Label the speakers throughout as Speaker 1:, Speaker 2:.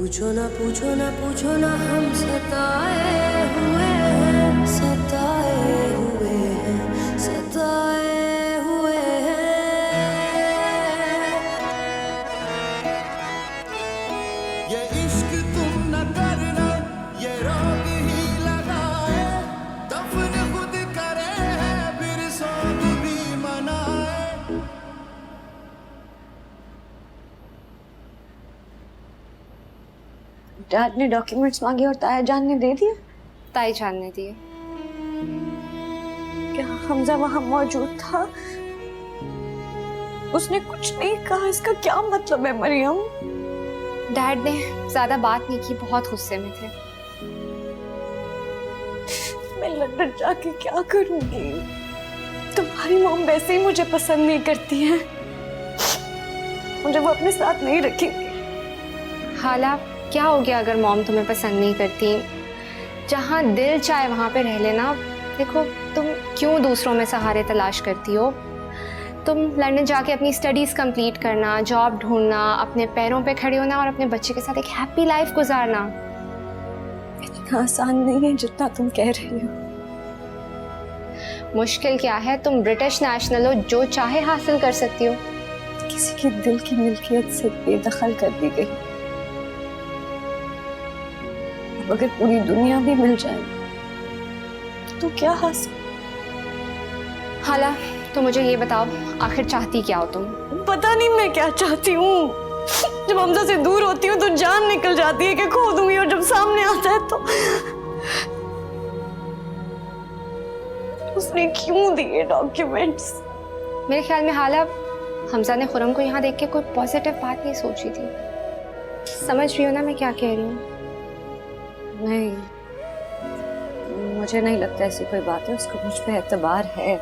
Speaker 1: पूछो ना पूछो ना पूछो ना हम सताए हुए हैं, सताए हुए हैं, सताए हुए हैं।
Speaker 2: ये इश्क तुम न करना, ये रोग ही लगाए, दफन खुद करे है फिर सोग भी मनाए।
Speaker 3: डैड ने डॉक्यूमेंट्स मांगे और ताया जान ने दे दिए।
Speaker 4: ताई जान ने दिए।
Speaker 3: क्या हमजा वहां मौजूद था? उसने कुछ नहीं कहा, इसका क्या मतलब है मरियम?
Speaker 4: डैड ने ज्यादा बात नहीं की, बहुत गुस्से में थे।
Speaker 3: मैं लंदन जाके क्या करूंगी? तुम्हारी मॉम वैसे ही मुझे पसंद नहीं करती है, मुझे वो अपने साथ नहीं रखेंगी।
Speaker 4: हाला, क्या हो गया अगर मॉम तुम्हें पसंद नहीं करती? जहाँ दिल चाहे वहाँ पे रह लेना। देखो, तुम क्यों दूसरों में सहारे तलाश करती हो? तुम लंदन जाके अपनी स्टडीज़ कंप्लीट करना, जॉब ढूंढना, अपने पैरों पे खड़े होना और अपने बच्चे के साथ एक हैप्पी लाइफ गुजारना।
Speaker 3: इतना आसान नहीं है जितना तुम कह रही हो।
Speaker 4: मुश्किल क्या है? तुम ब्रिटिश नेशनल हो, जो चाहे हासिल कर सकती हो।
Speaker 3: किसी के दिल की मिल्कियत से बेदखल कर दी गई। अब अगर पूरी दुनिया भी मिल जाए तो क्या हासिल?
Speaker 4: हाला, तो मुझे ये बताओ, आखिर चाहती क्या हो तुम?
Speaker 3: पता नहीं मैं क्या चाहती हूँ। जब हमजा से दूर होती हूँ तो जान निकल जाती है कि खो दूंगी, और जब सामने आता है तो उसने क्यों दिए डॉक्यूमेंट्स?
Speaker 4: मेरे ख्याल में हाला, हमजा ने खुरम को यहाँ देख के कोई पॉजिटिव बात नहीं सोची थी। समझ रही हो ना मैं क्या कह रही हूँ?
Speaker 3: नहीं, मुझे नहीं लगता ऐसी कोई बात है। उसको मुझ पे एतबार है,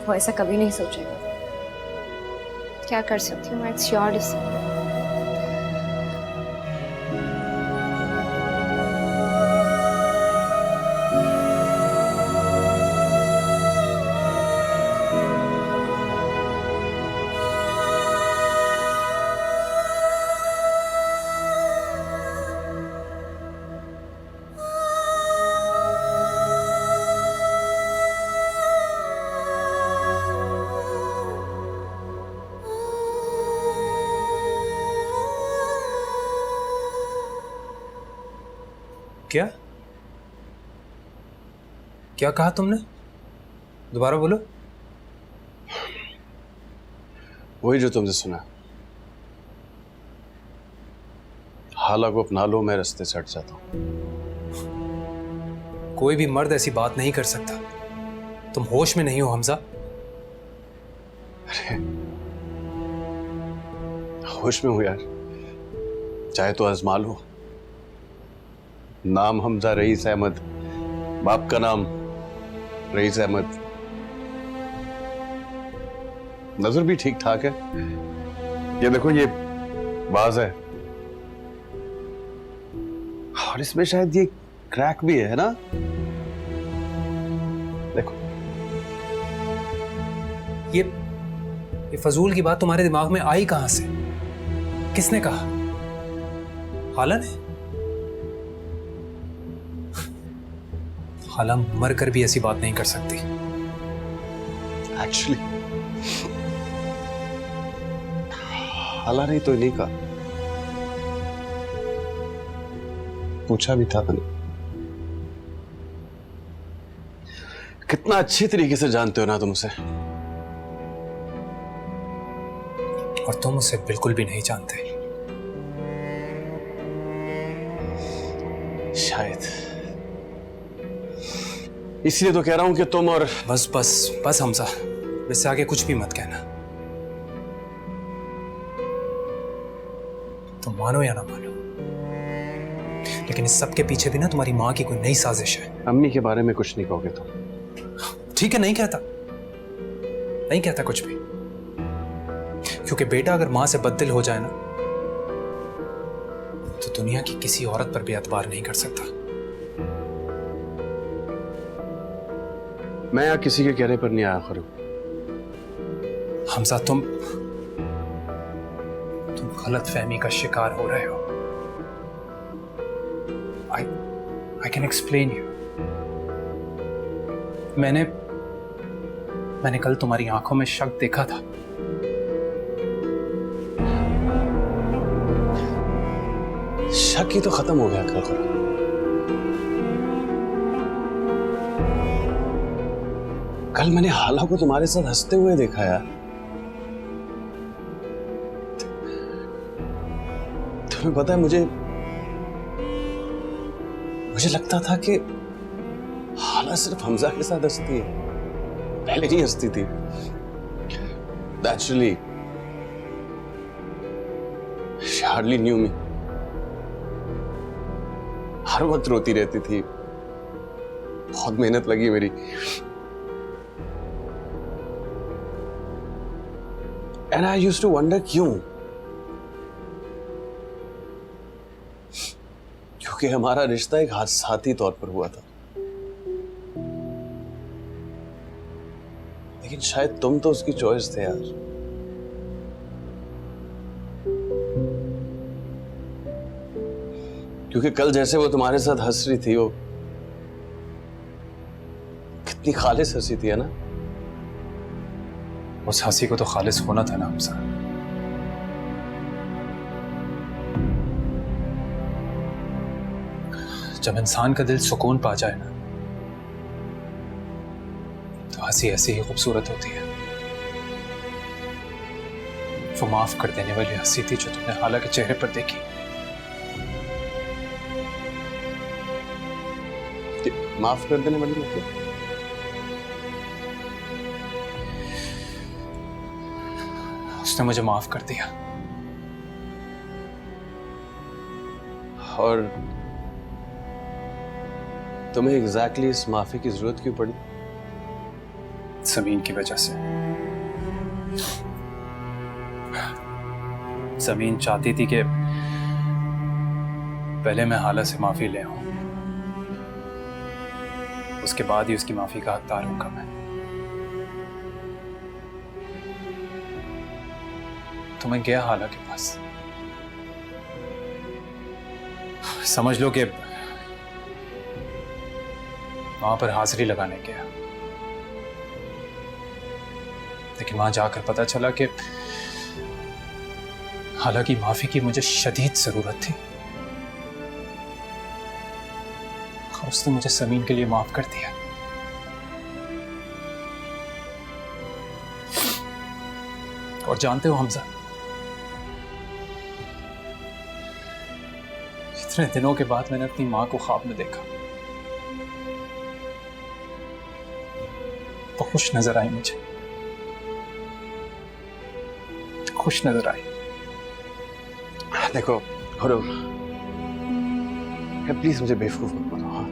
Speaker 3: वो ऐसा कभी नहीं सोचेगा।
Speaker 4: क्या कर सकती हूँ? It's your decision.
Speaker 5: क्या क्या कहा तुमने? दोबारा बोलो।
Speaker 6: वही जो तुमने सुना। हाला को अपना लो, मैं रास्ते से हट जाता हूं।
Speaker 5: कोई भी मर्द ऐसी बात नहीं कर सकता। तुम होश में नहीं हो हमजा।
Speaker 6: अरे होश में हूं यार, चाहे तो आजमा लो। नाम हमजा रईस अहमद, बाप का नाम रईस अहमद, नजर भी ठीक ठाक है। ये देखो, ये बाज है और इसमें शायद ये क्रैक भी है ना? देखो,
Speaker 5: ये फजूल की बात तुम्हारे दिमाग में आई कहां से? किसने कहा? हाला ने? हाला मर कर भी ऐसी बात नहीं कर सकती।
Speaker 6: एक्चुअली हाला ने तो नहीं कहा, पूछा भी था मैंने। कितना अच्छी तरीके से जानते हो ना तुम उसे।
Speaker 5: और तुम उसे बिल्कुल भी नहीं जानते।
Speaker 6: शायद इसलिए तो कह रहा हूं कि तुम और
Speaker 5: बस बस बस हमजा, इससे आगे कुछ भी मत कहना। तुम मानो या ना मानो, लेकिन इस सब के पीछे भी ना तुम्हारी माँ की कोई नई साजिश है।
Speaker 6: अम्मी के बारे में कुछ नहीं कहोगे तुम?
Speaker 5: ठीक है, नहीं कहता, नहीं कहता कुछ भी। क्योंकि बेटा अगर मां से बददिल हो जाए ना, तो दुनिया की किसी औरत पर भी एतबार नहीं कर सकता।
Speaker 6: मैं यहाँ किसी के कहने पर नहीं आया खरू।
Speaker 5: हमजा, तुम गलत फहमी का शिकार हो रहे हो। I can explain you. मैंने कल तुम्हारी आंखों में शक देखा था।
Speaker 7: शक ही तो खत्म हो गया कल। कल मैंने हाला को तुम्हारे साथ हंसते हुए देखा यार। तुम्हें पता है मुझे लगता था कि हाला सिर्फ हमजा के साथ हंसती है, पहले नहीं हंसती थी। Naturally, she hardly knew me. हर वक्त रोती रहती थी। बहुत मेहनत लगी मेरी। And I used to wonder क्यों? क्योंकि हमारा रिश्ता एक हादसाती तौर पर हुआ था। लेकिन शायद तुम तो उसकी चॉइस थे यार। क्योंकि कल जैसे वो तुम्हारे साथ हंस रही थी, वो कितनी खालिस हंसी थी, है ना?
Speaker 5: उस हंसी को तो खालिस होना था ना हमसा। जब इंसान का दिल सुकून पा जाए ना, तो हंसी ऐसी ही खूबसूरत होती है। वो माफ कर देने वाली हंसी थी जो तुमने हाला के चेहरे पर देखी।
Speaker 7: माफ कर देने वाली मतलब?
Speaker 5: उसने मुझे माफ कर दिया।
Speaker 7: और तुम्हें एग्जैक्टली इस माफी की जरूरत क्यों पड़ी?
Speaker 5: ज़मीन की वजह से। ज़मीन चाहती थी कि पहले मैं हाला से माफी ले आऊं, उसके बाद ही उसकी माफी का हकदार होऊंगा मैं। तो मैं गया हाला के पास। समझ लो कि वहां पर हाजिरी लगाने गया, लेकिन वहां जाकर पता चला कि हाला की माफी की मुझे शदीद जरूरत थी। उसने मुझे ज़मीन के लिए माफ कर दिया। और जानते हो हमजा, इतने दिनों के बाद मैंने अपनी मां को ख्वाब में देखा। वो खुश नजर आई मुझे, खुश नजर आई।
Speaker 7: देखो प्लीज मुझे बेवकूफ मत बनाओ। हाँ,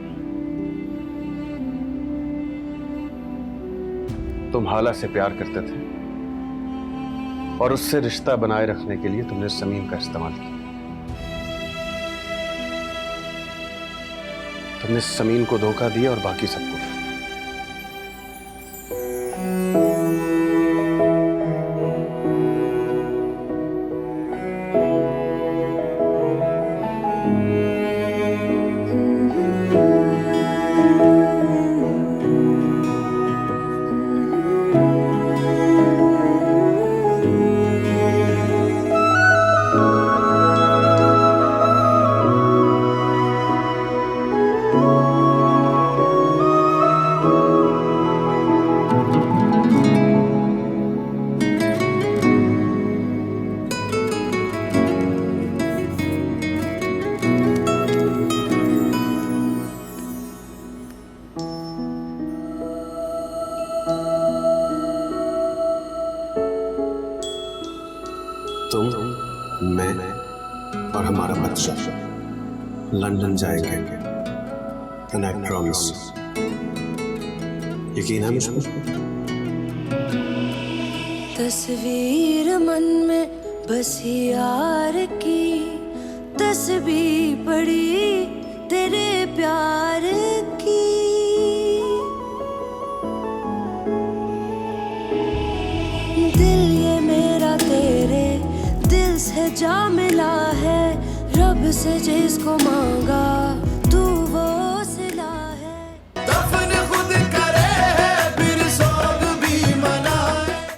Speaker 7: तुम हाला से प्यार करते थे और उससे रिश्ता बनाए रखने के लिए तुमने ज़मीन का इस्तेमाल किया। तुमने ज़मीन को धोखा दिया और बाकी सबको। तुम, मैं और हमारा बच्चा लंदन जाएंगे। And I promise, यकीन है मुझको?
Speaker 1: तस्वीर मन में बसी यार की, तस्वीर पड़ी तेरे प्यार की। दिल ये मेरा तेरे दिल से जा मिला है, रब से जिसको मांगा